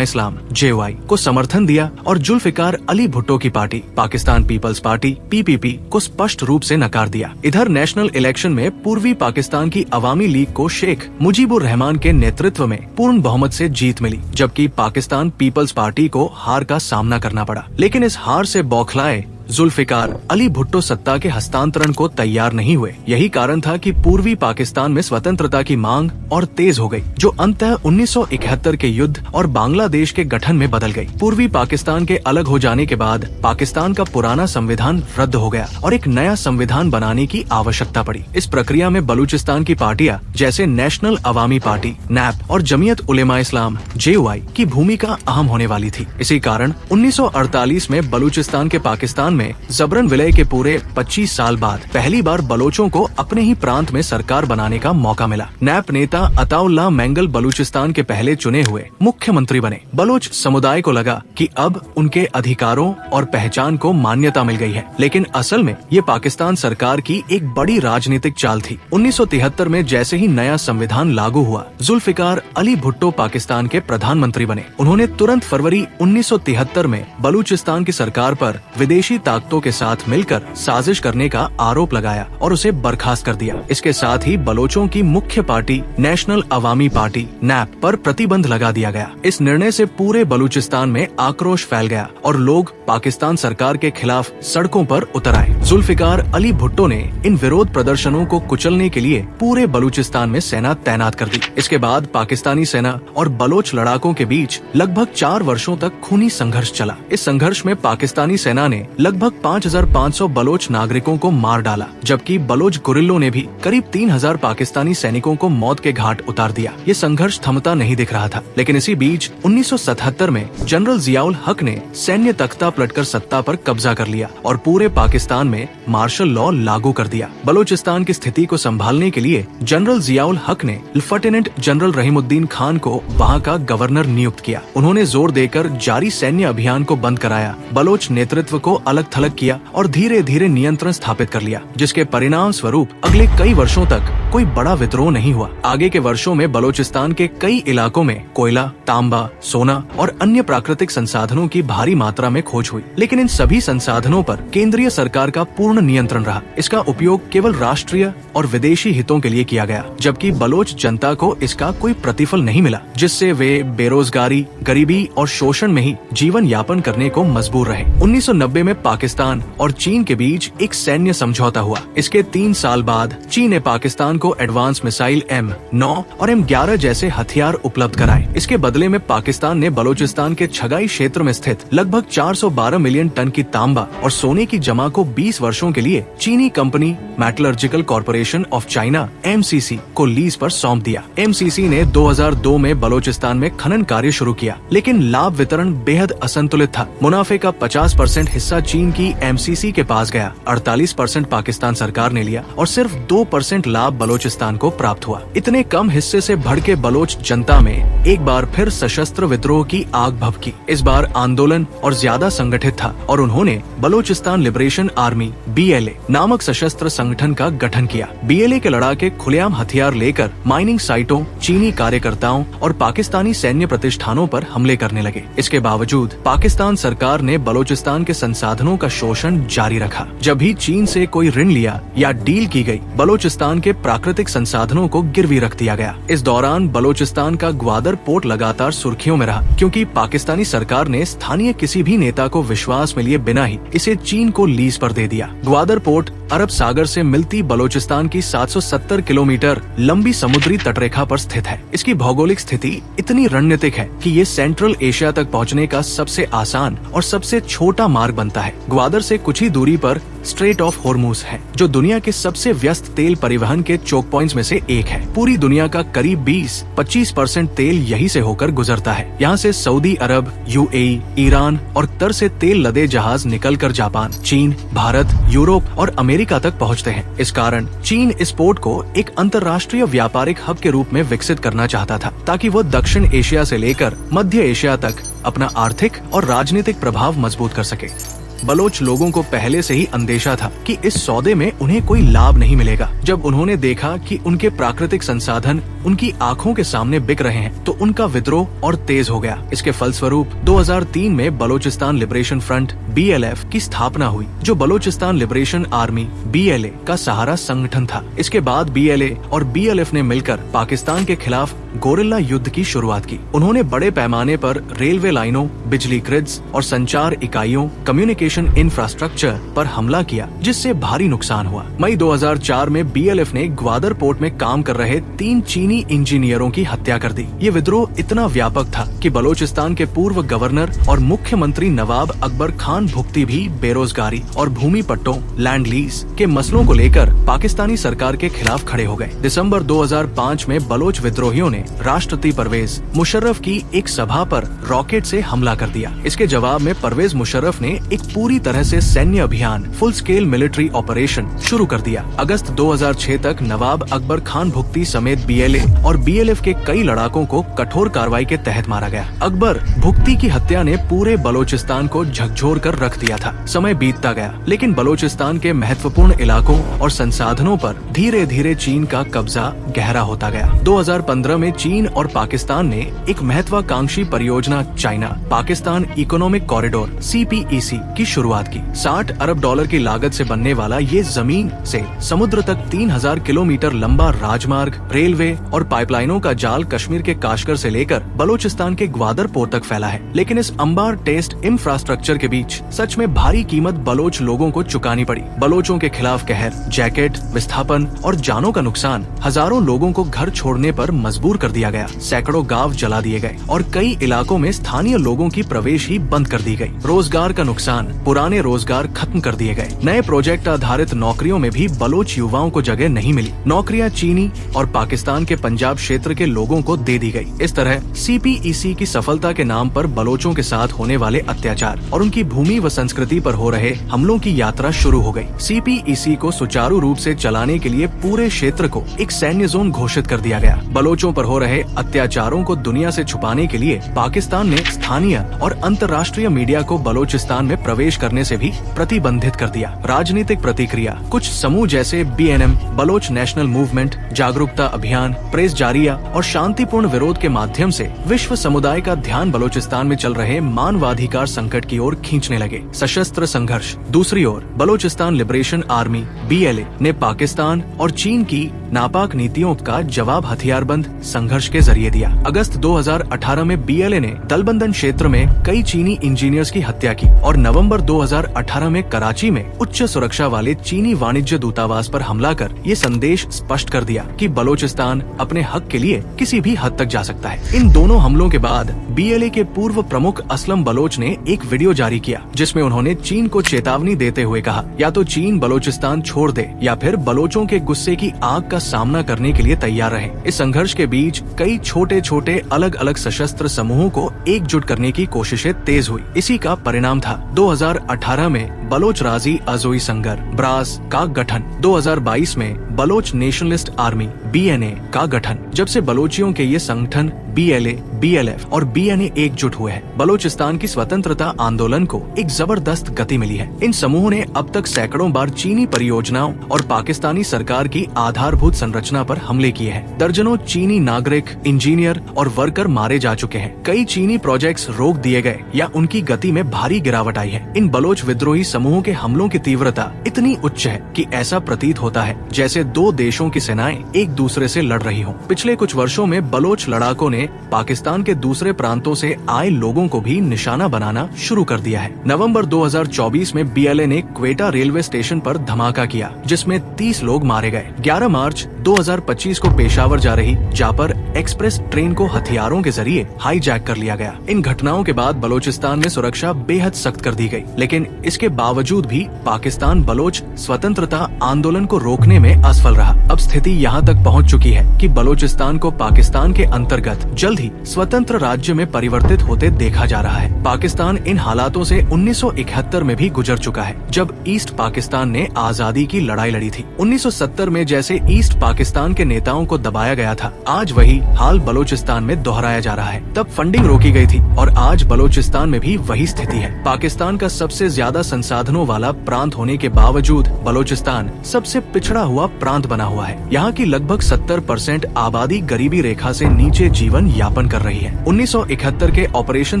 इस्लाम JOI को समर्थन दिया और जुल्फिकार अली भुट्टो की party Pakistan people's party PPP को स्पष्ट रूप से नकार दिया। इधर नेशनल इलेक्शन में पूर्वी पाकिस्तान की अवामी लीग को शेख मुजीबुर रहमान के नेतृत्व में पूर्ण बहुमत से जीत मिली, जबकि पाकिस्तान पीपल्स पार्टी को हार का सामना करना पड़ा। लेकिन इस हार से बौखलाए जुल्फिकार अली भुट्टो सत्ता के हस्तांतरण को तैयार नहीं हुए। यही कारण था कि पूर्वी पाकिस्तान में स्वतंत्रता की मांग और तेज हो गई, जो अंततः 1971 के युद्ध और बांग्लादेश के गठन में बदल गई। पूर्वी पाकिस्तान के अलग हो जाने के बाद पाकिस्तान का पुराना संविधान रद्द हो गया और एक नया संविधान बनाने की आवश्यकता पड़ी। इस प्रक्रिया में बलूचिस्तान की पार्टियां जैसे नेशनल अवामी पार्टी NAP और जमीयत उलेमा इस्लाम JOI की भूमिका अहम होने वाली थी। इसी कारण 1948 में बलूचिस्तान के पाकिस्तान बलूचिस्तान में जबरन विलय के पूरे 25 साल बाद पहली बार बलोचों को अपने ही प्रांत में सरकार बनाने का मौका मिला। नैप नेता अताउल्लाह मेंगल बलूचिस्तान के पहले चुने हुए मुख्यमंत्री बने। बलोच समुदाय को लगा कि अब उनके अधिकारों और पहचान को मान्यता मिल गई है, लेकिन असल में ये पाकिस्तान सरकार की एक बड़ी राजनीतिक चाल थी। 1973 में जैसे ही नया संविधान लागू हुआ, जुल्फिकार अली भुट्टो पाकिस्तान के प्रधानमंत्री बने। उन्होंने तुरंत फरवरी 1973 में बलूचिस्तान की सरकार पर विदेशी ताकतों के साथ मिलकर साजिश करने का आरोप लगाया और उसे बर्खास्त कर दिया। इसके साथ ही बलोचों की मुख्य पार्टी नेशनल अवामी पार्टी नैप पर प्रतिबंध लगा दिया गया। इस निर्णय से पूरे बलूचिस्तान में आक्रोश फैल गया और लोग पाकिस्तान सरकार के खिलाफ सड़कों पर उतर आए। जुल्फिकार अली भुट्टो ने इन विरोध प्रदर्शनों को कुचलने के लिए पूरे बलूचिस्तान में सेना तैनात कर दी। इसके बाद पाकिस्तानी सेना और बलोच लड़ाकों के बीच लगभग 4 वर्षों तक खूनी संघर्ष चला। इस संघर्ष में पाकिस्तानी सेना ने लगभग 5,500 बलोच नागरिकों को मार डाला, जबकि बलोच गुरिल्लों ने भी करीब 3,000 पाकिस्तानी सैनिकों को मौत के घाट उतार दिया। ये संघर्ष थमता नहीं दिख रहा था, लेकिन इसी बीच 1977 में जनरल जियाउल हक ने सैन्य तख्ता पलटकर सत्ता पर कब्जा कर लिया और पूरे पाकिस्तान में मार्शल लॉ लागू कर दिया। बलूचिस्तान की स्थिति को संभालने के लिए जनरल जियाउल हक ने लेफ्टिनेंट जनरल रहीमुद्दीन खान को वहाँ का गवर्नर नियुक्त किया। उन्होंने जोर देकर जारी सैन्य अभियान को बंद कराया, बलोच नेतृत्व को अलग थलग किया और धीरे धीरे नियंत्रण स्थापित कर लिया, जिसके परिणाम स्वरूप अगले कई वर्षों तक कोई बड़ा विद्रोह नहीं हुआ। आगे के वर्षों में बलूचिस्तान के कई इलाकों में कोयला, तांबा, सोना और अन्य प्राकृतिक संसाधनों की भारी मात्रा में खोज हुई, लेकिन इन सभी संसाधनों पर केंद्रीय सरकार का पूर्ण नियंत्रण रहा। इसका उपयोग केवल राष्ट्रीय और विदेशी हितों के लिए किया गया, जबकि बलोच जनता को इसका कोई प्रतिफल नहीं मिला, जिससे वे बेरोजगारी, गरीबी और शोषण में ही जीवन यापन करने को मजबूर रहे। 1990 में पाकिस्तान और चीन के बीच एक सैन्य समझौता हुआ। इसके 3 साल बाद चीन ने पाकिस्तान को एडवांस मिसाइल M9 और M11 जैसे हथियार उपलब्ध कराए। इसके बदले में पाकिस्तान ने बलूचिस्तान के छगाई क्षेत्र में स्थित लगभग 412 मिलियन टन की तांबा और सोने की जमा को 20 वर्षों के लिए चीनी company metallurgical corporation of China MCC को लीज पर सौंप दिया। MCC ने 2002 में बलूचिस्तान में खनन कार्य शुरू किया, लेकिन लाभ वितरण बेहद असंतुलित था। मुनाफे का 50% हिस्सा चीन की MCC के पास गया, 48% पाकिस्तान सरकार ने लिया और सिर्फ 2% लाभ बलूचिस्तान को प्राप्त हुआ। इतने कम हिस्से से भड़के बलोच जनता में एक बार फिर सशस्त्र विद्रोह की आग भभकी। इस बार आंदोलन और ज्यादा संगठित था और उन्होंने बलूचिस्तान लिबरेशन आर्मी BLA नामक सशस्त्र संगठन का गठन किया। BLA के लड़ाके खुलेआम हथियार लेकर माइनिंग साइटों, चीनी कार्यकर्ताओं और पाकिस्तानी सैन्य प्रतिष्ठानों पर हमले करने लगे। इसके बावजूद पाकिस्तान सरकार ने बलूचिस्तान के संसाधनों का शोषण जारी रखा। जब भी चीन से कोई ऋण लिया या डील की गई, बलूचिस्तान के प्राकृतिक संसाधनों को गिरवी रख दिया गया। इस दौरान बलूचिस्तान का ग्वादर पोर्ट लगातार सुर्खियों में रहा, क्योंकि पाकिस्तानी सरकार ने स्थानीय किसी भी नेता को विश्वास में लिए बिना ही इसे चीन को लीज पर दे दिया। ग्वादर पोर्ट अरब सागर से मिलती बलूचिस्तान की 770 किलोमीटर लंबी समुद्री तटरेखा पर स्थित है। इसकी भौगोलिक स्थिति इतनी रणनीतिक है कि ये सेंट्रल एशिया तक पहुंचने का सबसे आसान और सबसे छोटा मार्ग बनता है। ग्वादर से कुछ ही दूरी पर स्ट्रेट ऑफ हॉर्मुज है, जो दुनिया के सबसे व्यस्त तेल परिवहन के चोक पॉइंट्स में से एक है। पूरी दुनिया का करीब 20-25% तेल यहीं से होकर गुजरता है। यहाँ से सऊदी अरब, UAE, ईरान और कतर से तेल लदे जहाज निकलकर जापान, चीन, भारत, यूरोप और अमेरिका तक पहुँचते हैं। इस कारण चीन इस पोर्ट को एक अंतर्राष्ट्रीय व्यापारिक हब के रूप में विकसित करना चाहता था, ताकि वो दक्षिण एशिया से लेकर मध्य एशिया तक अपना आर्थिक और राजनीतिक प्रभाव मजबूत कर सके। बलोच लोगों को पहले से ही अंदेशा था कि इस सौदे में उन्हें कोई लाभ नहीं मिलेगा। जब उन्होंने देखा कि उनके प्राकृतिक संसाधन उनकी आंखों के सामने बिक रहे हैं, तो उनका विद्रोह और तेज हो गया। इसके फलस्वरूप 2003 में बलूचिस्तान लिबरेशन फ्रंट BLF की स्थापना हुई, जो बलूचिस्तान लिबरेशन आर्मी BLA का सहारा संगठन था। इसके बाद BLA और BLF ने मिलकर पाकिस्तान के खिलाफ गोरिल्ला युद्ध की शुरुआत की। उन्होंने बड़े पैमाने पर रेलवे लाइनों, बिजली ग्रिड्स और संचार इकाइयों, कम्युनिकेशन इंफ्रास्ट्रक्चर पर हमला किया, जिससे भारी नुकसान हुआ। मई 2004 में BLF ने ग्वादर पोर्ट में काम कर रहे 3 चीनी इंजीनियरों की हत्या कर दी। ये विद्रोह इतना व्यापक था कि बलूचिस्तान के पूर्व गवर्नर और मुख्यमंत्री नवाब अकबर खान भुक्ती भी बेरोजगारी और भूमि पट्टों, लैंड लीज के मसलों को लेकर पाकिस्तानी सरकार के खिलाफ खड़े हो गए। दिसंबर 2005 में बलोच विद्रोहियों ने ने राष्ट्रपति परवेज मुशर्रफ की एक सभा पर रॉकेट से हमला कर दिया। इसके जवाब में परवेज मुशर्रफ ने एक पूरी तरह से सैन्य अभियान, फुल स्केल मिलिट्री ऑपरेशन शुरू कर दिया। अगस्त 2006 तक नवाब अकबर खान भुक्ती समेत BLA और BLF के कई लड़ाकों को कठोर कार्रवाई के तहत मारा गया। अकबर भुक्ती की हत्या ने पूरे बलोचिस्तान को झकझोर कर रख दिया था। समय बीतता गया, लेकिन बलोचिस्तान के महत्वपूर्ण इलाकों और संसाधनों पर धीरे धीरे चीन का कब्जा गहरा होता गया। 2015 में चीन और पाकिस्तान ने एक महत्वाकांक्षी परियोजना China Pakistan economic corridor CPEC की शुरुआत की। 60 अरब डॉलर की लागत से बनने वाला ये जमीन से समुद्र तक 3000 किलोमीटर लंबा राजमार्ग, रेलवे और पाइपलाइनों का जाल कश्मीर के काशगर से लेकर बलोचिस्तान के ग्वादर पोर्ट तक फैला है। लेकिन इस अंबार टेस्ट इंफ्रास्ट्रक्चर के बीच सच में भारी कीमत बलोच लोगों को चुकानी पड़ी। बलोचों के खिलाफ कहर, जैकेट, विस्थापन और जानों का नुकसान, हजारों लोगों को घर छोड़ने पर मजबूर कर दिया गया। सैकड़ों गांव जला दिए गए और कई इलाकों में स्थानीय लोगों की प्रवेश ही बंद कर दी गई। रोजगार का नुकसान, पुराने रोजगार खत्म कर दिए गए। नए प्रोजेक्ट आधारित नौकरियों में भी बलोच युवाओं को जगह नहीं मिली। नौकरियां चीनी और पाकिस्तान के पंजाब क्षेत्र के लोगों को दे दी गई। इस तरह CPEC की सफलता के नाम पर बलोचों के साथ होने वाले अत्याचार और उनकी भूमि व संस्कृति पर हो रहे हमलों की यात्रा शुरू हो गई। CPEC को सुचारू रूप से चलाने के लिए पूरे क्षेत्र को एक सैन्य जोन घोषित कर दिया गया। बलोचों पर हो रहे अत्याचारों को दुनिया से छुपाने के लिए पाकिस्तान ने स्थानीय और अंतर्राष्ट्रीय मीडिया को बलोचिस्तान में प्रवेश करने से भी प्रतिबंधित कर दिया। राजनीतिक प्रतिक्रिया, कुछ समूह जैसे BNM, बलोच नेशनल मूवमेंट, जागरूकता अभियान, प्रेस जारिया और शांतिपूर्ण विरोध के माध्यम से विश्व समुदाय का ध्यान बलोचिस्तान में चल रहे मानवाधिकार संकट की ओर खींचने लगे। सशस्त्र संघर्ष। दूसरी ओर बलोचिस्तान लिबरेशन आर्मी BLA ने पाकिस्तान और चीन की नापाक नीतियों का जवाब हथियारबंद संघर्ष के जरिए दिया। अगस्त 2018 में BLA ने दलबंदन क्षेत्र में कई चीनी इंजीनियर्स की हत्या की और नवंबर 2018 में कराची में उच्च सुरक्षा वाले चीनी वाणिज्य दूतावास पर हमला कर ये संदेश स्पष्ट कर दिया कि बलोचिस्तान अपने हक के लिए किसी भी हद तक जा सकता है। इन दोनों हमलों के बाद BLA के पूर्व प्रमुख असलम बलोच ने एक वीडियो जारी किया जिसमें उन्होंने चीन को चेतावनी देते हुए कहा, या तो चीन बलोचिस्तान छोड़ दे या फिर बलोचों के गुस्से की आग का सामना करने के लिए तैयार रहे। इस संघर्ष के बीच कई छोटे छोटे अलग अलग सशस्त्र समूहों को एकजुट करने की कोशिशें तेज हुई। इसी का परिणाम था 2018 में बलोच राजी अजोई संगर ब्रास का गठन, 2022 में बलोच नेशनलिस्ट आर्मी BNA का गठन। जब से बलोचियों के ये संगठन BLA, BLF और BNA एकजुट हुए हैं, बलोचिस्तान की स्वतंत्रता आंदोलन को एक जबरदस्त गति मिली है। इन समूहों ने अब तक सैकड़ों बार चीनी परियोजनाओं और पाकिस्तानी सरकार की आधारभूत संरचना पर हमले किए हैं। दर्जनों चीनी नागरिक, इंजीनियर और वर्कर मारे जा चुके हैं। कई चीनी प्रोजेक्ट्स रोक दिए गए या उनकी गति में भारी गिरावट आई है। इन बलोच विद्रोही समूहों के हमलों की तीव्रता इतनी उच्च है कि ऐसा प्रतीत होता है जैसे दो देशों की सेनाएं एक दूसरे से लड़ रही हों। पिछले कुछ वर्षों में बलोच लड़ाकों ने पाकिस्तान के दूसरे प्रांतों से आए लोगों को भी निशाना बनाना शुरू कर दिया है। नवंबर 2024 में BLA ने क्वेटा रेलवे स्टेशन पर धमाका किया जिसमें 30 लोग मारे गए। 11 मार्च 2025 को पेशावर जा रही जापर एक्सप्रेस ट्रेन को हथियारों के जरिए हाईजैक कर लिया गया। इन घटनाओं के बाद बलोचिस्तान में सुरक्षा बेहद सख्त कर दी गई, लेकिन इसके बावजूद भी पाकिस्तान बलोच स्वतंत्रता आंदोलन को रोकने में असफल रहा। अब स्थिति यहाँ तक पहुँच चुकी है कि बलोचिस्तान को पाकिस्तान के अंतर्गत जल्द ही स्वतंत्र राज्य में परिवर्तित होते देखा जा रहा है। पाकिस्तान इन हालातों से 1971 में भी गुजर चुका है, जब ईस्ट पाकिस्तान ने आजादी की लड़ाई लड़ी थी। 1970 में जैसे ईस्ट पाकिस्तान के नेताओं को दबाया गया था, आज वही हाल बलोचिस्तान में दोहराया जा रहा है। तब फंडिंग रोकी गई थी और आज बलोचिस्तान में भी वही स्थिति है। पाकिस्तान का सबसे ज्यादा संसाधनों वाला प्रांत होने के बावजूद बलोचिस्तान सबसे पिछड़ा हुआ प्रांत बना हुआ है। यहाँ की लगभग 70% आबादी गरीबी रेखा से नीचे जीवन यापन कर रही है। 1971 के ऑपरेशन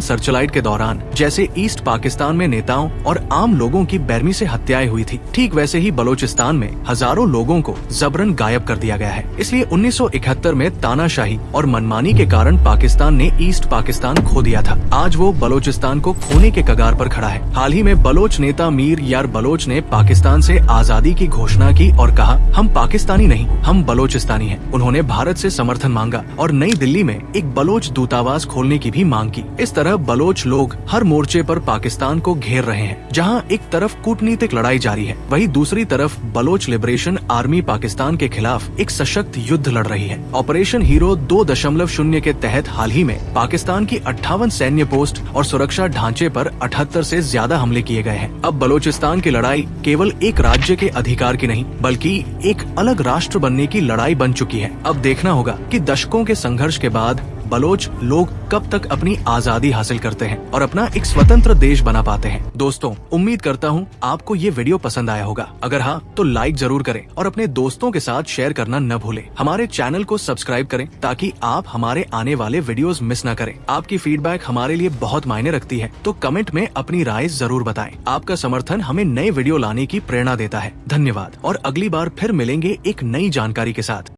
सर्चलाइट के दौरान जैसे ईस्ट पाकिस्तान में नेताओं और आम लोगों की बेरहमी से हत्याएं हुई थी, ठीक वैसे ही बलोचिस्तान में हजारों लोगों को जबरन गायब कर दिया गया है। इसलिए 1971 में तानाशाही और मनमानी के कारण पाकिस्तान ने ईस्ट पाकिस्तान खो दिया था। आज वो बलोचिस्तान को खोने के कगार पर खड़ा है। हाल ही में बलोच नेता मीर यार बलोच ने पाकिस्तान से आजादी की घोषणा की और कहा, हम पाकिस्तानी नहीं, हम बलोचिस्तानी हैं। उन्होंने भारत से समर्थन मांगा और नई दिल्ली में एक बलोच दूतावास खोलने की भी मांग की। इस तरह बलोच लोग हर मोर्चे पर पाकिस्तान को घेर रहे हैं। जहां एक तरफ कूटनीतिक लड़ाई जारी है, वहीं दूसरी तरफ बलोच लिबरेशन आर्मी पाकिस्तान के खिलाफ एक सशक्त युद्ध लड़ रही है। ऑपरेशन हीरो 2.0 के तहत हाल ही में पाकिस्तान की 58 सैन्य पोस्ट और सुरक्षा ढांचे पर 78 से ज्यादा हमले किए गए हैं। अब बलोचिस्तान की लड़ाई केवल एक राज्य के अधिकार की नहीं, बल्कि एक अलग राष्ट्र बनने की लड़ाई बन चुकी है। अब देखना होगा कि दशकों के संघर्ष के बाद बलोच लोग कब तक अपनी आजादी हासिल करते हैं और अपना एक स्वतंत्र देश बना पाते हैं। दोस्तों, उम्मीद करता हूँ आपको ये वीडियो पसंद आया होगा। अगर हाँ तो लाइक जरूर करें और अपने दोस्तों के साथ शेयर करना न भूलें। हमारे चैनल को सब्सक्राइब करें ताकि आप हमारे आने वाले वीडियोस मिस न करें। आपकी फीडबैक हमारे लिए बहुत मायने रखती है, तो कमेंट में अपनी राय जरूर बताएं। आपका समर्थन हमें नए वीडियो लाने की प्रेरणा देता है। धन्यवाद और अगली बार फिर मिलेंगे एक नई जानकारी के साथ।